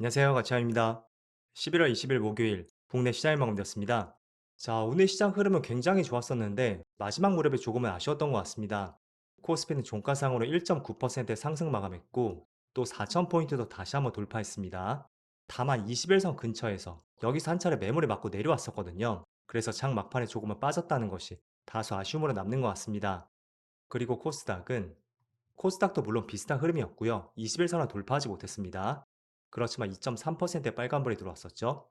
안녕하세요. 가치환입니다. 11월 20일 목요일 국내 시장이 마감되었습니다. 자, 오늘 시장 흐름은 굉장히 좋았었는데 마지막 무렵에 조금은 아쉬웠던 것 같습니다. 코스피는 종가상으로 1.9% 상승 마감했고 또 4,000포인트도 다시 한번 돌파했습니다. 다만 21선 근처에서 여기서 한 차례 매물에 맞고 내려왔었거든요. 그래서 장 막판에 조금은 빠졌다는 것이 다소 아쉬움으로 남는 것 같습니다. 그리고 코스닥도 물론 비슷한 흐름이었고요. 21선을 돌파하지 못했습니다. 그렇지만 2.3%의 빨간불이 들어왔었죠.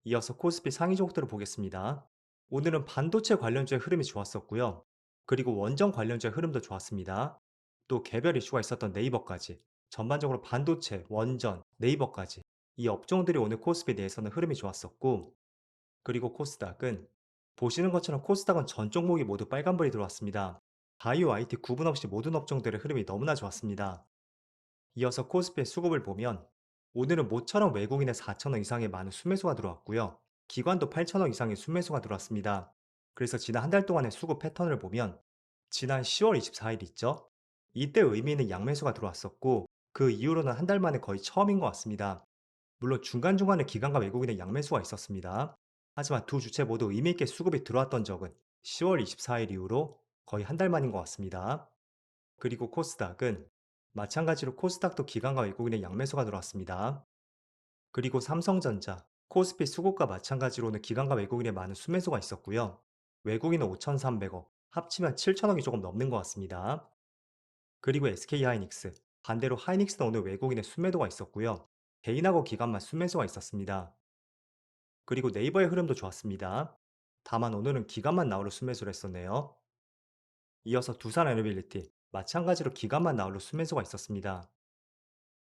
이어서 코스피 상위 종목들을 보겠습니다. 오늘은 반도체 관련주의 흐름이 좋았었고요. 그리고 원전 관련주의 흐름도 좋았습니다. 또 개별 이슈가 있었던 네이버까지 전반적으로 반도체, 원전, 네이버까지 이 업종들이 오늘 코스피 내에서는 흐름이 좋았었고, 그리고 보시는 것처럼 코스닥은 전 종목이 모두 빨간불이 들어왔습니다. 바이오 IT 구분 없이 모든 업종들의 흐름이 너무나 좋았습니다. 이어서 코스피의 수급을 보면 오늘은 모처럼 외국인의 4천억 이상의 많은 순매수가 들어왔고요. 기관도 8천억 이상의 순매수가 들어왔습니다. 그래서 지난 한 달 동안의 수급 패턴을 보면 지난 10월 24일 있죠? 이때 의미 있는 양매수가 들어왔었고 그 이후로는 한 달 만에 거의 처음인 것 같습니다. 물론 중간중간에 기관과 외국인의 양매수가 있었습니다. 하지만 두 주체 모두 의미 있게 수급이 들어왔던 적은 10월 24일 이후로 거의 한 달 만인 것 같습니다. 그리고 코스닥은 마찬가지로 코스닥도 기관과 외국인의 양매수가 들어왔습니다. 그리고 삼성전자, 코스피 수급과 마찬가지로는 기관과 외국인의 많은 순매수가 있었고요. 외국인은 5,300억, 합치면 7천억이 조금 넘는 것 같습니다. 그리고 SK하이닉스, 반대로 하이닉스는 오늘 외국인의 순매도가 있었고요. 개인하고 기관만 순매수가 있었습니다. 그리고 네이버의 흐름도 좋았습니다. 다만 오늘은 기관만 나홀로 순매수를 했었네요. 이어서 두산 에너빌리티, 마찬가지로 기관만 나홀로 순매수가 있었습니다.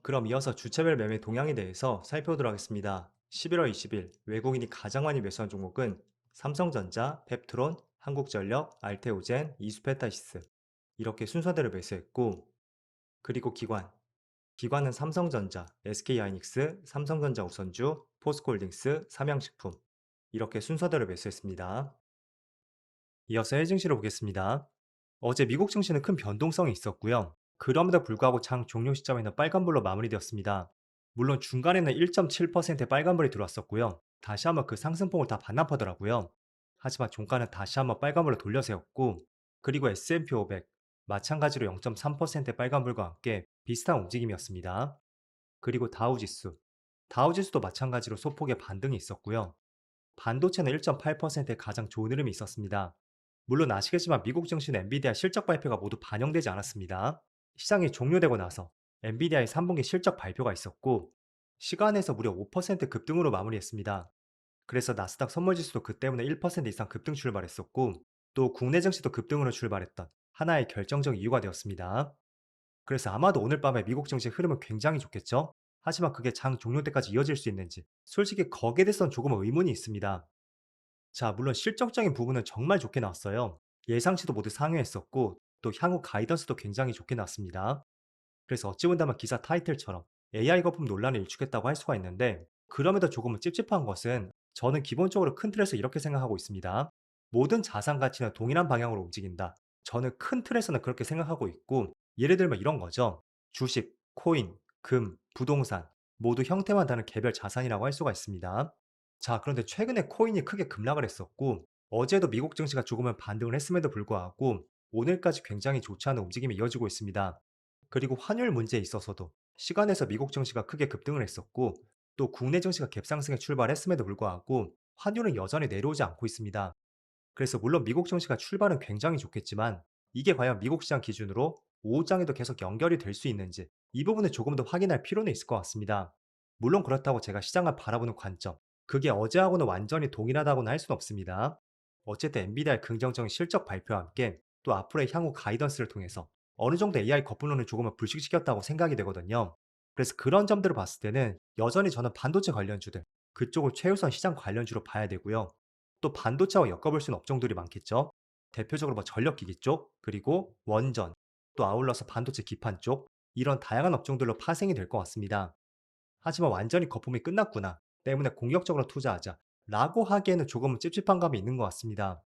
그럼 이어서 주체별 매매 동향에 대해서 살펴보도록 하겠습니다. 11월 20일 외국인이 가장 많이 매수한 종목은 삼성전자, 펩트론, 한국전력, 알테오젠, 이수페타시스 이렇게 순서대로 매수했고, 그리고 기관은 삼성전자, SK하이닉스, 삼성전자 우선주, 포스코홀딩스, 삼양식품 이렇게 순서대로 매수했습니다. 이어서 해증시를 보겠습니다. 어제 미국 증시는 큰 변동성이 있었고요. 그럼에도 불구하고 장 종료 시점에는 빨간불로 마무리되었습니다. 물론 중간에는 1.7%의 빨간불이 들어왔었고요. 다시 한번 그 상승폭을 다 반납하더라고요. 하지만 종가는 다시 한번 빨간불로 돌려세웠고, 그리고 S&P 500 마찬가지로 0.3%의 빨간불과 함께 비슷한 움직임이었습니다. 그리고 다우지수도 마찬가지로 소폭의 반등이 있었고요. 반도체는 1.8%의 가장 좋은 흐름이 있었습니다. 물론 아시겠지만 미국 증시는 엔비디아 실적 발표가 모두 반영되지 않았습니다. 시장이 종료되고 나서 엔비디아의 3분기 실적 발표가 있었고 시간에서 무려 5% 급등으로 마무리했습니다. 그래서 나스닥 선물지수도 그 때문에 1% 이상 급등 출발했었고 또 국내 증시도 급등으로 출발했던 하나의 결정적 이유가 되었습니다. 그래서 아마도 오늘 밤에 미국 증시 흐름은 굉장히 좋겠죠? 하지만 그게 장 종료 때까지 이어질 수 있는지 솔직히 거기에 대해서는 조금 의문이 있습니다. 자, 물론 실적적인 부분은 정말 좋게 나왔어요. 예상치도 모두 상회했었고, 또 향후 가이던스도 굉장히 좋게 나왔습니다. 그래서 어찌 본다면 기사 타이틀처럼 AI 거품 논란을 일축했다고 할 수가 있는데, 그럼에도 조금은 찝찝한 것은 저는 기본적으로 큰 틀에서 이렇게 생각하고 있습니다. 모든 자산 가치는 동일한 방향으로 움직인다. 저는 큰 틀에서는 그렇게 생각하고 있고, 예를 들면 이런 거죠. 주식, 코인, 금, 부동산, 모두 형태만 다른 개별 자산이라고 할 수가 있습니다. 자, 그런데 최근에 코인이 크게 급락을 했었고, 어제도 미국 증시가 조금은 반등을 했음에도 불구하고, 오늘까지 굉장히 좋지 않은 움직임이 이어지고 있습니다. 그리고 환율 문제에 있어서도 시간에서 미국 증시가 크게 급등을 했었고, 또 국내 증시가 갭상승에 출발했음에도 불구하고, 환율은 여전히 내려오지 않고 있습니다. 그래서 물론 미국 증시가 출발은 굉장히 좋겠지만, 이게 과연 미국 시장 기준으로 5장에도 계속 연결이 될 수 있는지, 이 부분을 조금 더 확인할 필요는 있을 것 같습니다. 물론 그렇다고 제가 시장을 바라보는 관점, 그게 어제하고는 완전히 동일하다고는 할 수는 없습니다. 어쨌든 엔비디아의 긍정적인 실적 발표와 함께 또 앞으로의 향후 가이던스를 통해서 어느 정도 AI 거품론을 조금은 불식시켰다고 생각이 되거든요. 그래서 그런 점들을 봤을 때는 여전히 저는 반도체 관련주들, 그쪽을 최우선 시장 관련주로 봐야 되고요. 또 반도체와 엮어볼 수 있는 업종들이 많겠죠. 대표적으로 뭐 전력기기 쪽, 그리고 원전, 또 아울러서 반도체 기판 쪽, 이런 다양한 업종들로 파생이 될 것 같습니다. 하지만 완전히 거품이 끝났구나 때문에 공격적으로 투자하자 라고 하기에는 조금은 찝찝한 감이 있는 것 같습니다.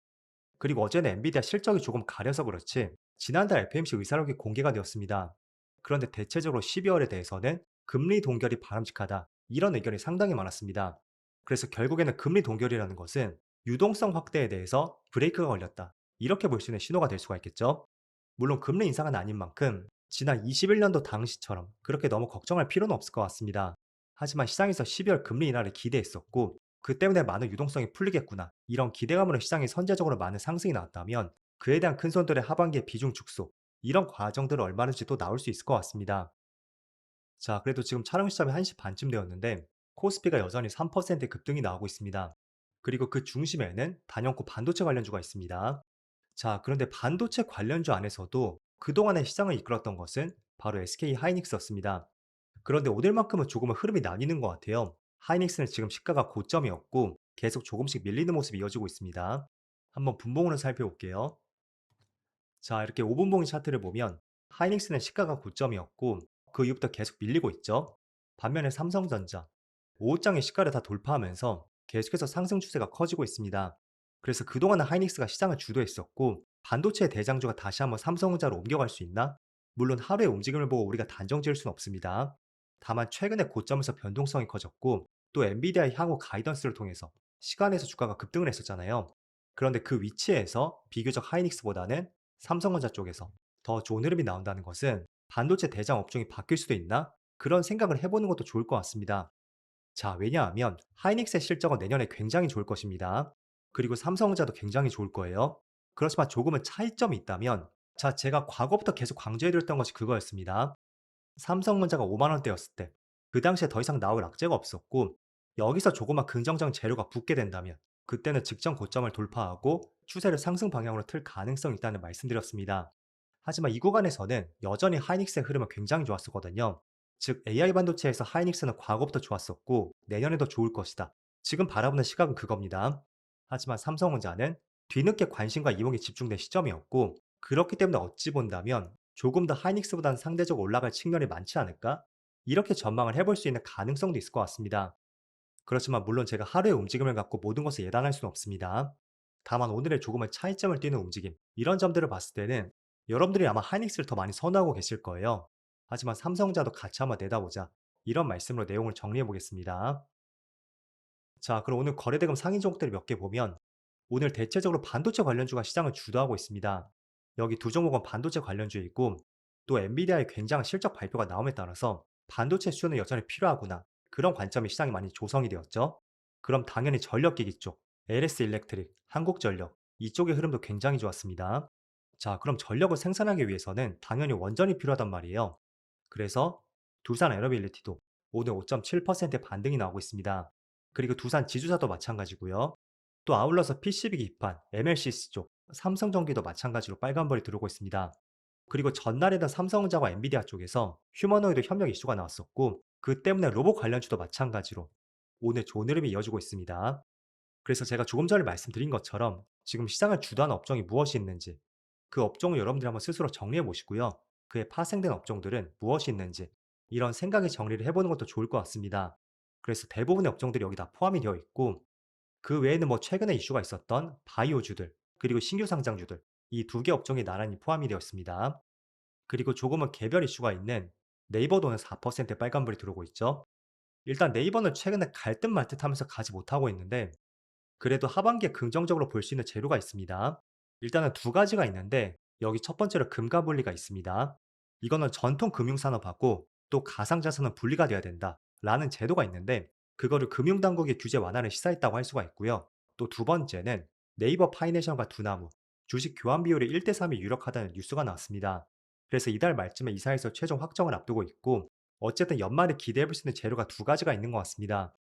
그리고 어제는 엔비디아 실적이 조금 가려서 그렇지 지난달 FMC 의사록이 공개가 되었습니다. 그런데 대체적으로 12월에 대해서는 금리 동결이 바람직하다. 이런 의견이 상당히 많았습니다. 그래서 결국에는 금리 동결이라는 것은 유동성 확대에 대해서 브레이크가 걸렸다. 이렇게 볼 수 있는 신호가 될 수가 있겠죠. 물론 금리 인상은 아닌 만큼 지난 21년도 당시처럼 그렇게 너무 걱정할 필요는 없을 것 같습니다. 하지만 시장에서 12월 금리 인하를 기대했었고 그 때문에 많은 유동성이 풀리겠구나. 이런 기대감으로 시장에 선제적으로 많은 상승이 나왔다면 그에 대한 큰 손들의 하반기의 비중 축소, 이런 과정들은 얼마든지 또 나올 수 있을 것 같습니다. 자, 그래도 지금 촬영 시점이 1시 반쯤 되었는데 코스피가 여전히 3% 급등이 나오고 있습니다. 그리고 그 중심에는 단연코 반도체 관련주가 있습니다. 자, 그런데 반도체 관련주 안에서도 그동안의 시장을 이끌었던 것은 바로 SK 하이닉스였습니다. 그런데 오늘만큼은 조금은 흐름이 나뉘는 것 같아요. 하이닉스는 지금 시가가 고점이었고 계속 조금씩 밀리는 모습이 이어지고 있습니다. 한번 분봉으로 살펴볼게요. 자, 이렇게 5분 봉이 차트를 보면 하이닉스는 시가가 고점이었고 그 이후부터 계속 밀리고 있죠. 반면에 삼성전자, 5호장의 시가를 다 돌파하면서 계속해서 상승 추세가 커지고 있습니다. 그래서 그동안은 하이닉스가 시장을 주도했었고 반도체 대장주가 다시 한번 삼성전자로 옮겨갈 수 있나? 물론 하루의 움직임을 보고 우리가 단정 지을 수는 없습니다. 다만 최근에 고점에서 변동성이 커졌고 또 엔비디아의 향후 가이던스를 통해서 시간에서 주가가 급등을 했었잖아요. 그런데 그 위치에서 비교적 하이닉스보다는 삼성전자 쪽에서 더 좋은 흐름이 나온다는 것은 반도체 대장 업종이 바뀔 수도 있나? 그런 생각을 해보는 것도 좋을 것 같습니다. 자, 왜냐하면 하이닉스의 실적은 내년에 굉장히 좋을 것입니다. 그리고 삼성전자도 굉장히 좋을 거예요. 그렇지만 조금은 차이점이 있다면, 자, 제가 과거부터 계속 강조해드렸던 것이 그거였습니다. 삼성전자가 5만 원대였을 때, 그 당시에 더 이상 나올 악재가 없었고, 여기서 조금만 긍정적인 재료가 붙게 된다면, 그때는 직전 고점을 돌파하고 추세를 상승 방향으로 틀 가능성이 있다는 말씀드렸습니다. 하지만 이 구간에서는 여전히 하이닉스의 흐름은 굉장히 좋았었거든요. 즉, AI 반도체에서 하이닉스는 과거부터 좋았었고, 내년에도 좋을 것이다. 지금 바라보는 시각은 그겁니다. 하지만 삼성전자는 뒤늦게 관심과 이목이 집중된 시점이었고, 그렇기 때문에 어찌 본다면 조금 더 하이닉스보다는 상대적으로 올라갈 측면이 많지 않을까? 이렇게 전망을 해볼 수 있는 가능성도 있을 것 같습니다. 그렇지만 물론 제가 하루의 움직임을 갖고 모든 것을 예단할 수는 없습니다. 다만 오늘의 조금의 차이점을 띠는 움직임, 이런 점들을 봤을 때는 여러분들이 아마 하이닉스를 더 많이 선호하고 계실 거예요. 하지만 삼성자도 같이 한번 내다보자. 이런 말씀으로 내용을 정리해 보겠습니다. 자, 그럼 오늘 거래대금 상위 종목들 몇 개 보면 오늘 대체적으로 반도체 관련주가 시장을 주도하고 있습니다. 여기 두 종목은 반도체 관련주이고 또 엔비디아의 굉장한 실적 발표가 나옴에 따라서 반도체 수요는 여전히 필요하구나. 그런 관점이 시장이 많이 조성이 되었죠. 그럼 당연히 전력기기 쪽, LS 일렉트릭, 한국전력 이쪽의 흐름도 굉장히 좋았습니다. 자, 그럼 전력을 생산하기 위해서는 당연히 원전이 필요하단 말이에요. 그래서 두산 에너빌리티도 오늘 5.7% 반등이 나오고 있습니다. 그리고 두산 지주사도 마찬가지고요. 또 아울러서 PCB 기판, MLCC 쪽, 삼성전기도 마찬가지로 빨간불이 들어오고 있습니다. 그리고 전날에는 삼성전자와 엔비디아 쪽에서 휴머노이드 협력 이슈가 나왔었고 그 때문에 로봇 관련주도 마찬가지로 오늘 좋은 흐름이 이어지고 있습니다. 그래서 제가 조금 전에 말씀드린 것처럼 지금 시장을 주도하는 업종이 무엇이 있는지 그 업종을 여러분들이 한번 스스로 정리해 보시고요. 그에 파생된 업종들은 무엇이 있는지 이런 생각의 정리를 해보는 것도 좋을 것 같습니다. 그래서 대부분의 업종들이 여기 다 포함이 되어 있고 그 외에는 뭐 최근에 이슈가 있었던 바이오주들 그리고 신규 상장주들 이 두 개 업종이 나란히 포함이 되었습니다. 그리고 조금은 개별 이슈가 있는 네이버도 오늘 4% 빨간불이 들어오고 있죠. 일단 네이버는 최근에 갈 듯 말 듯 하면서 가지 못하고 있는데 그래도 하반기에 긍정적으로 볼 수 있는 재료가 있습니다. 일단은 두 가지가 있는데 여기 첫 번째로 금과 분리가 있습니다. 이거는 전통 금융산업하고 또 가상자산은 분리가 돼야 된다라는 제도가 있는데 그거를 금융당국의 규제 완화를 시사했다고 할 수가 있고요. 또 두 번째는 네이버 파이내셜과 두나무 주식 교환 비율이 1대 3이 유력하다는 뉴스가 나왔습니다. 그래서 이달 말쯤에 이사에서 최종 확정을 앞두고 있고 어쨌든 연말에 기대해 볼 수 있는 재료가 두 가지가 있는 것 같습니다.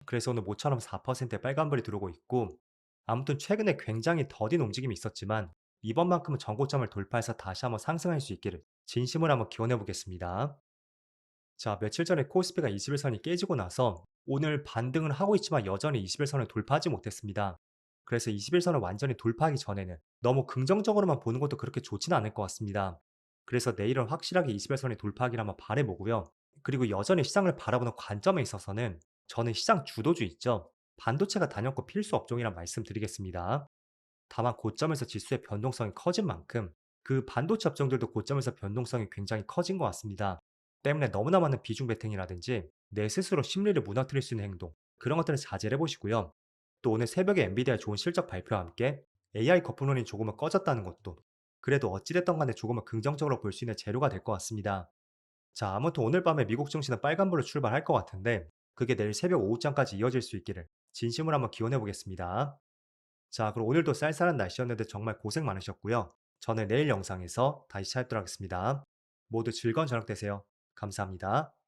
그래서 오늘 모처럼 4%의 빨간불이 들어오고 있고 아무튼 최근에 굉장히 더딘 움직임이 있었지만 이번만큼은 전고점을 돌파해서 다시 한번 상승할 수 있기를 진심으로 한번 기원해 보겠습니다. 자, 며칠 전에 코스피가 21선이 깨지고 나서 오늘 반등을 하고 있지만 여전히 21선을 돌파하지 못했습니다. 그래서 21선을 완전히 돌파하기 전에는 너무 긍정적으로만 보는 것도 그렇게 좋지는 않을 것 같습니다. 그래서 내일은 확실하게 21선이 돌파하기를 한번 바라보고요. 그리고 여전히 시장을 바라보는 관점에 있어서는 저는 시장 주도주 있죠. 반도체가 단연코 필수 업종이란 말씀드리겠습니다. 다만 고점에서 지수의 변동성이 커진 만큼 그 반도체 업종들도 고점에서 변동성이 굉장히 커진 것 같습니다. 때문에 너무나 많은 비중 베팅이라든지 내 스스로 심리를 무너뜨릴 수 있는 행동, 그런 것들은 자제를 해보시고요. 또 오늘 새벽에 엔비디아 좋은 실적 발표와 함께 AI 거품론이 조금은 꺼졌다는 것도 그래도 어찌됐든 간에 조금은 긍정적으로 볼 수 있는 재료가 될 것 같습니다. 자, 아무튼 오늘 밤에 미국 증시는 빨간불로 출발할 것 같은데 그게 내일 새벽 오후장까지 이어질 수 있기를 진심으로 한번 기원해 보겠습니다. 자, 그럼 오늘도 쌀쌀한 날씨였는데 정말 고생 많으셨고요. 저는 내일 영상에서 다시 찾아뵙도록 하겠습니다. 모두 즐거운 저녁 되세요. 감사합니다.